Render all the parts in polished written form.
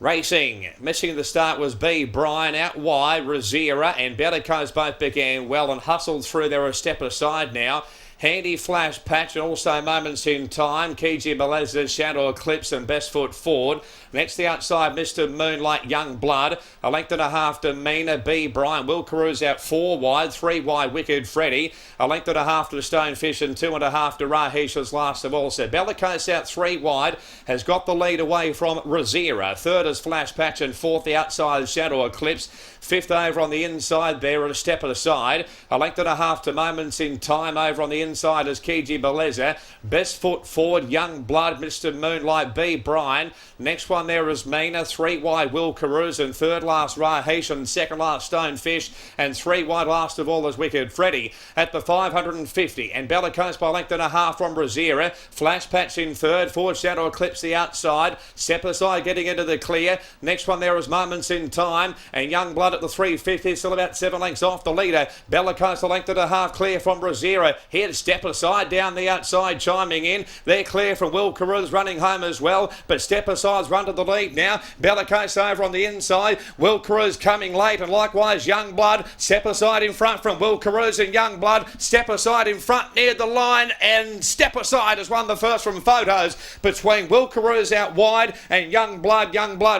Racing. Missing the start was B. Brian out wide. Razira and Bellicose both began well and hustled through. They're a step aside now. Handy Flash Patch and also Moments in Time. Kiji Belez's Shadow Eclipse and Best Foot Forward. Next the outside, Mr. Moonlight Young Blood. A length and a half to Mina. B. Brian. Will Carews out 4 wide. 3 wide Wicked Freddy. A length and a half to Stonefish and 2.5 to Rahish as last of all. So Bellicose out 3 wide. Has got the lead away from Razira. Third is Flash Patch and fourth the outside Shadow Eclipse. Fifth over on the inside there at a step aside. A length and a half to Moments in Time over on the inside is Kiji Beleza. Best Foot Forward, Young Blood, Mr. Moonlight, B. Brian. Next one there is Mina. 3 wide Will Carews and third last Rahish and second last Stonefish and 3 wide last of all is Wicked Freddy at the 550 and Bellicose by length and a half from Razira. Flash Patch in third. Forward Shadow Eclipse the outside. Step aside getting into the clear. Next one there is Moments in Time and Young Blood at the 350, still about 7 lengths off the leader. Bellicose a length and a half clear from Razira. Here step aside down the outside chiming in. They're clear from Will Carews running home as well, but step aside's run to the lead now. Bellicose over on the inside. Will Carews coming late and likewise Young Blood. Step aside in front from Will Carews and Young Blood. Step aside in front near the line and Step Aside has won the first from photos between Will Carews out wide and Young Blood,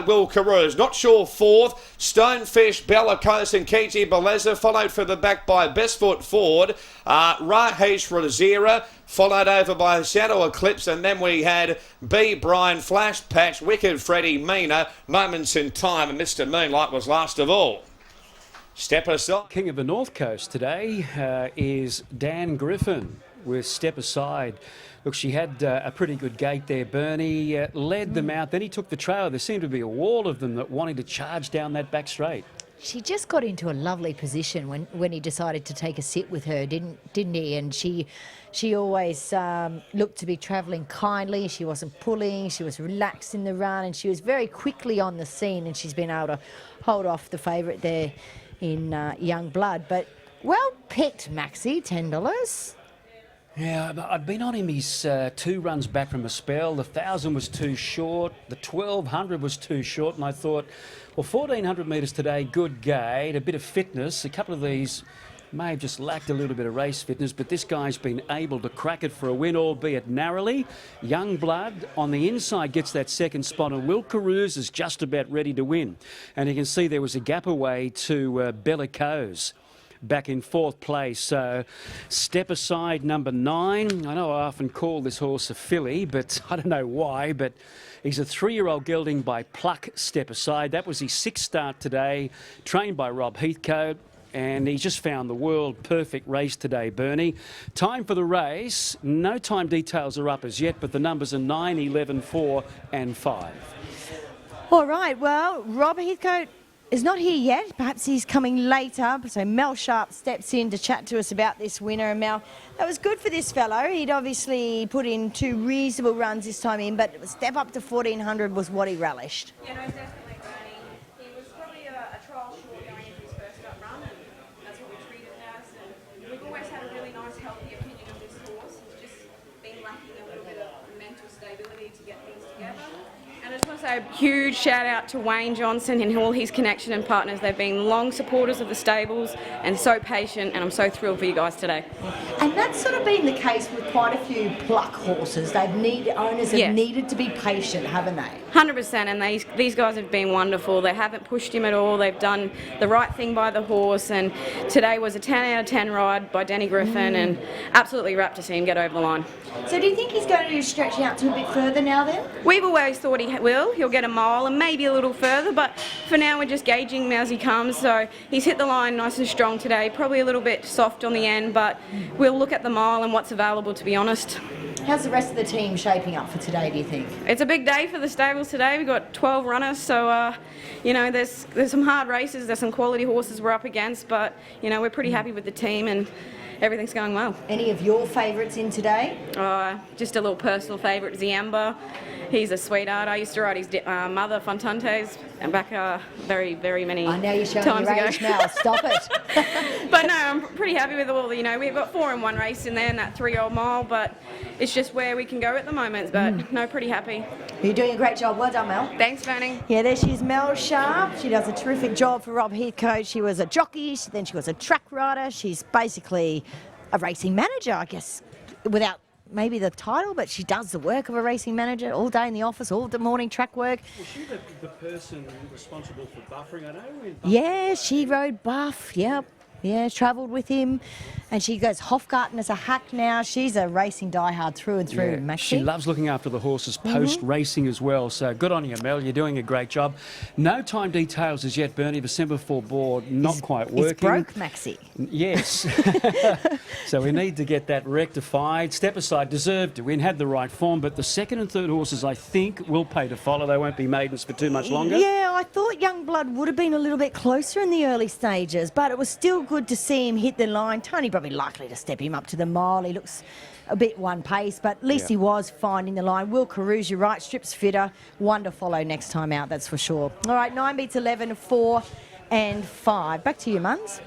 Will Carews. Not sure fourth. Stonefish, Bellicose and Kiji Beleza followed for the back by Best Foot Forward. Rahish Razira followed over by Shadow Eclipse, and then we had B. Brian, Flash Patch, Wicked Freddy, Mina, Moments in Time, and Mr. Moonlight was last of all. Step aside. King of the North Coast today is Dan Griffin with Step Aside. Look, she had a pretty good gate there, Bernie. Led them out, then he took the trail. There seemed to be a wall of them that wanted to charge down that back straight. She just got into a lovely position when he decided to take a sit with her, didn't he? And she always looked to be travelling kindly. She wasn't pulling. She was relaxed in the run, and she was very quickly on the scene. And she's been able to hold off the favourite there in Young Blood. But well picked, Maxie, $10. Yeah, I'd been on him. He's 2 runs back from a spell. The 1,000 was too short. The 1,200 was too short. And I thought, well, 1,400 metres today, good gait, a bit of fitness. A couple of these may have just lacked a little bit of race fitness, but this guy's been able to crack it for a win, albeit narrowly. Young Blood on the inside gets that second spot, and Will Carews is just about ready to win. And you can see there was a gap away to Bellicose back in 4th place. So Step Aside number 9. I know I often call this horse a filly, but I don't know why, but he's a 3-year-old gelding by Pluck Step Aside. That was his 6th start today, trained by Rob Heathcote. And he just found the world perfect race today, Bernie. Time for the race. No time details are up as yet, but the numbers are 9, 11, 4 and 5. All right, well, Rob Heathcote is not here yet. Perhaps he's coming later. So Mel Sharp steps in to chat to us about this winner. And Mel, that was good for this fellow. He'd obviously put in 2 reasonable runs this time in, but a step up to 1,400 was what he relished. Yeah, no, definitely, Bernie. He was probably a trial short going into his first up run, and that's what we treat it as. And we've always had a really nice, healthy opinion of this horse. He's just been lacking a little bit of mental stability to get things together. And I just want to say a huge shout out to Wayne Johnson and all his connection and partners. They've been long supporters of the stables and so patient, and I'm so thrilled for you guys today. And that's sort of been the case with quite a few Pluck horses. Owners have needed to be patient, haven't they? 100%, and these guys have been wonderful. They haven't pushed him at all. They've done the right thing by the horse, and today was a 10 out of 10 ride by Danny Griffin, and absolutely rapt to see him get over the line. So do you think he's going to stretch out to a bit further now then? We've always thought he will. He'll get a mile and maybe a little further, but for now we're just gauging him as he comes. So he's hit the line nice and strong today, probably a little bit soft on the end, but we'll look at the mile and what's available, to be honest. How's the rest of the team shaping up for today, do you think? It's a big day for the stables today. We've got 12 runners, so there's some hard races. There's some quality horses we're up against, but we're pretty happy with the team, and everything's going well. Any of your favourites in today? Just a little personal favourite, Ziamba. He's a sweetheart. I used to ride his mother, Fontantes, and back very, very many I know you're showing times your ago. age now. Stop it. But no, I'm pretty happy with all the, we've got 4 in 1 race in there in that 3-year-old mile, but it's just where we can go at the moment. But no, pretty happy. You're doing a great job. Well done, Mel. Thanks, Fanning. Yeah, there she's Mel Sharp. She does a terrific job for Rob Heathcote. She was a jockey, then she was a track rider. She's basically a racing manager, I guess, without maybe the title, but she does the work of a racing manager all day in the office, all the morning track work. Was she the person responsible for buffering? I know. Yeah, she rode Buff. Yep. Yeah, travelled with him. And she goes Hofgarten as a hack now. She's a racing diehard through and through, Maxie. She loves looking after the horses post-racing as well. So good on you, Mel. You're doing a great job. No time details as yet, Bernie. The Semper4 board not quite working. It's broke, Maxie. Yes. So we need to get that rectified. Step aside, deserved to win, had the right form, but the second and third horses, I think, will pay to follow. They won't be maidens for too much longer. Yeah, I thought Youngblood would have been a little bit closer in the early stages, but it was still good to see him hit the line. Tony probably likely to step him up to the mile. He looks a bit one pace, but at least he was finding the line. Will Caruge, you're right, strips fitter. One to follow next time out, that's for sure. All right, 9 beats 11, 4 and 5. Back to you, Muns.